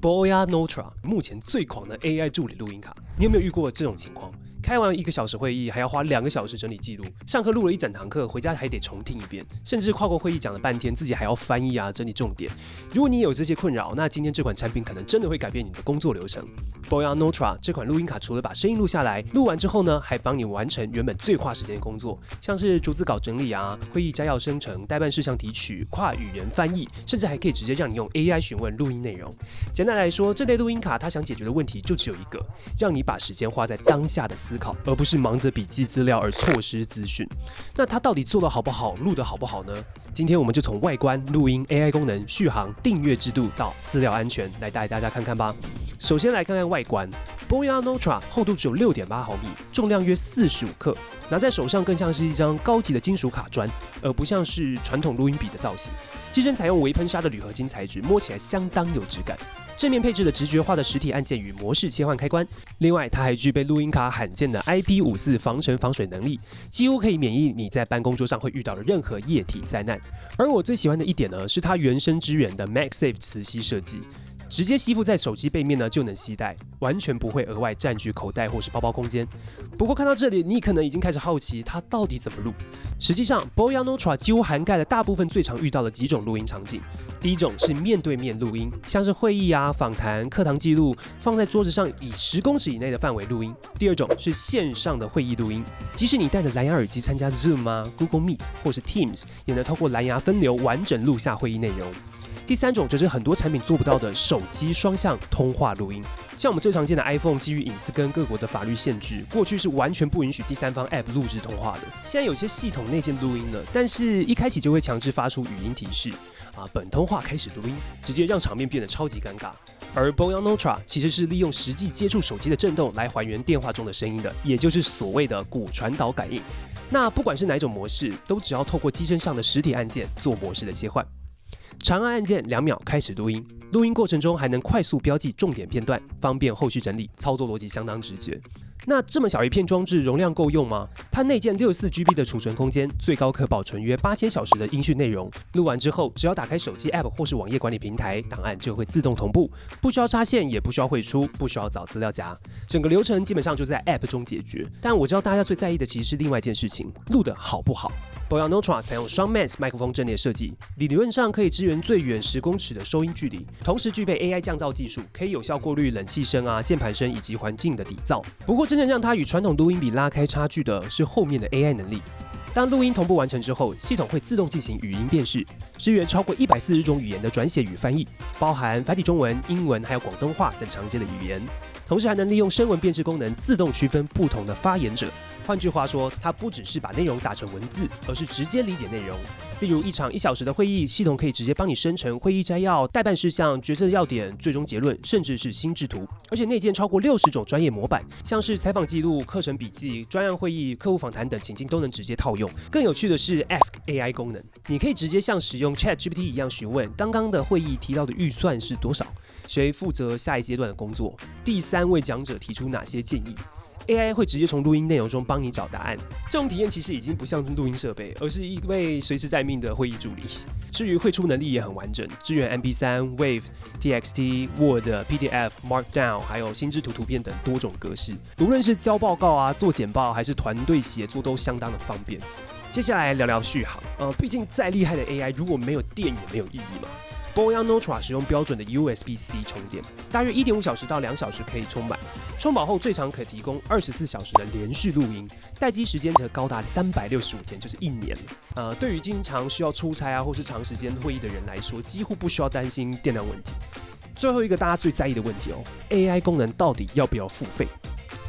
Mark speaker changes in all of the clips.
Speaker 1: Boya Notra 目前最狂的 AI 助理录音卡，你有没有遇过这种情况？开完1个小时会议，还要花2个小时整理记录；上课录了一整堂课，回家还得重听一遍；甚至跨国会议讲了半天，自己还要翻译啊，整理重点。如果你也有这些困扰，那今天这款产品可能真的会改变你的工作流程。Boya Notra 这款录音卡除了把声音录下来，录完之后呢，还帮你完成原本最花时间的工作，像是逐字稿整理啊、会议摘要生成、代办事项提取、跨语言翻译，甚至还可以直接让你用 AI 询问录音内容。简单来说，这类录音卡它想解决的问题就只有一个，让你把时间花在当下的思考，而不是忙着笔记资料而错失资讯。那它到底做得好不好，录得好不好呢？今天我们就从外观、录音、AI 功能、续航、订阅制度到资料安全来带大家看看吧。首先来看看外观 ，Boya Notra 厚度只有6.8毫米，重量约45克，拿在手上更像是一张高级的金属卡砖，而不像是传统录音笔的造型。机身采用微喷砂的铝合金材质，摸起来相当有质感。正面配置了直觉化的实体按键与模式切换开关，另外它还具备录音卡罕见的 IP54 防尘防水能力，几乎可以免疫你在办公桌上会遇到的任何液体灾难。而我最喜欢的一点呢，是它原生支援的 MagSafe 磁吸设计。直接吸附在手机背面呢就能携带，完全不会额外占据口袋或是包包空间。不过看到这里，你可能已经开始好奇它到底怎么录。实际上 ，Boya Notra 几乎涵盖了大部分最常遇到的几种录音场景。第一种是面对面录音，像是会议啊、访谈、课堂记录，放在桌子上以10公尺以内的范围录音。第二种是线上的会议录音，即使你戴着蓝牙耳机参加 Zoom 啊、Google Meet 或是 Teams， 也能透过蓝牙分流完整录下会议内容。第三种就是很多产品做不到的手机双向通话录音，像我们最常见的 iPhone， 基于隐私跟各国的法律限制，过去是完全不允许第三方 App 录制通话的。现在有些系统内建录音了，但是一开启就会强制发出语音提示，本通话开始录音，直接让场面变得超级尴尬。而 Boya Notra 其实是利用实际接触手机的震动来还原电话中的声音的，也就是所谓的骨传导感应。那不管是哪一种模式，都只要透过机身上的实体按键做模式的切换。长按按键2秒开始录音，录音过程中还能快速标记重点片段，方便后续整理，操作逻辑相当直觉。那这么小一片装置容量够用吗？它内建64GB 的储存空间，最高可保存约8000小时的音讯内容。录完之后，只要打开手机 App 或是网页管理平台，档案就会自动同步，不需要插线，也不需要汇出，不需要找资料夹，整个流程基本上就在 App 中解决。但我知道大家最在意的其实是另外一件事情，录得好不好。Boya Notra 采用双 Mans 麦克风阵列设计，理论上可以支援最远10公尺的收音距离，同时具备 AI 降噪技术，可以有效过滤冷气声啊、键盘声以及环境的底噪。不过真正让它与传统录音笔拉开差距的是后面的 AI 能力。当录音同步完成之后，系统会自动进行语音辨识，支援超过140种语言的转写与翻译，包含繁体中文、英文还有广东话等常见的语言。同时还能利用声纹辨识功能自动区分不同的发言者。换句话说，它不只是把内容打成文字，而是直接理解内容。例如一场1小时的会议，系统可以直接帮你生成会议摘要、待办事项、决策要点、最终结论，甚至是心智图。而且内建超过60种专业模板，像是采访记录、课程笔记、专案会议、客户访谈等情境都能直接套用。更有趣的是 Ask AI 功能，你可以直接像使用 ChatGPT 一样询问刚刚的会议提到的预算是多少，谁负责下一阶段的工作，第3位讲者提出哪些建议。AI 会直接从录音内容中帮你找答案，这种体验其实已经不像录音设备，而是一位随时待命的会议助理。至于汇出能力也很完整，支援 MP3、Wave、TXT、Word、PDF、Markdown， 还有心智图图片等多种格式。无论是交报告啊、做简报，还是团队协作，都相当的方便。接下来聊聊续航，毕竟再厉害的 AI， 如果没有电也没有意义嘛。Boya Notra 使用标准的 USB-C 充电，大约1.5小时到2小时可以充满。充饱后最长可提供24小时的连续录音，待机时间则高达365天，就是1年了。对于经常需要出差啊或是长时间会议的人来说，几乎不需要担心电量问题。最后一个大家最在意的问题，AI 功能到底要不要付费？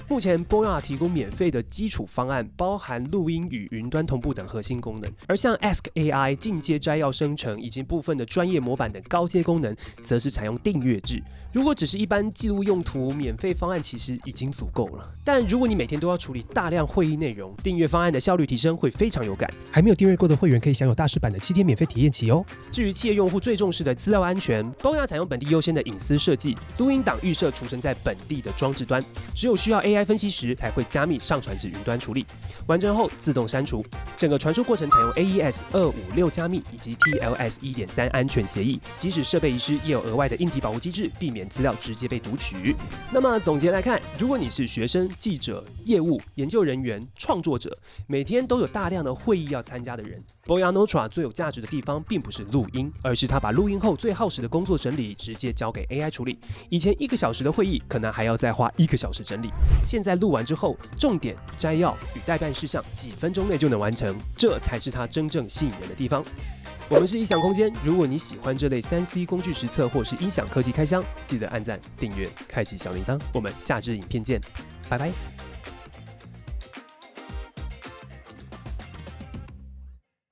Speaker 1: 目前 Boya 提供免费的基础方案，包含录音与云端同步等核心功能，而像 Ask AI 进阶摘要生成以及部分的专业模板等高阶功能，则是采用订阅制。如果只是一般记录用途，免费方案其实已经足够了。但如果你每天都要处理大量会议内容，订阅方案的效率提升会非常有感。
Speaker 2: 还没有订阅过的会员可以享有大师版的7天免费体验期哦。
Speaker 1: 至于企业用户最重视的资料安全， Boya 采用本地优先的隐私设计，录音档预设储存在本地的装置端，只有需要 AI AI 分析时才会加密上传至云端处理，完成后自动删除。整个传输过程采用 AES-256加密以及 TLS 1.3安全协议，即使设备遗失，也有额外的硬体保护机制，避免资料直接被读取。那么总结来看，如果你是学生、记者、业务、研究人员、创作者，每天都有大量的会议要参加的人，Boyan Ultra 最有价值的地方，并不是录音，而是他把录音后最耗时的工作整理直接交给 AI 处理。以前1个小时的会议，可能还要再花1个小时整理，现在录完之后，重点、摘要与待办事项几分钟内就能完成，这才是它真正吸引人的地方。我们是异想空间，如果你喜欢这类3C 工具实测或是音响科技开箱，记得按赞、订阅、开启小铃铛。我们下支影片见，拜拜。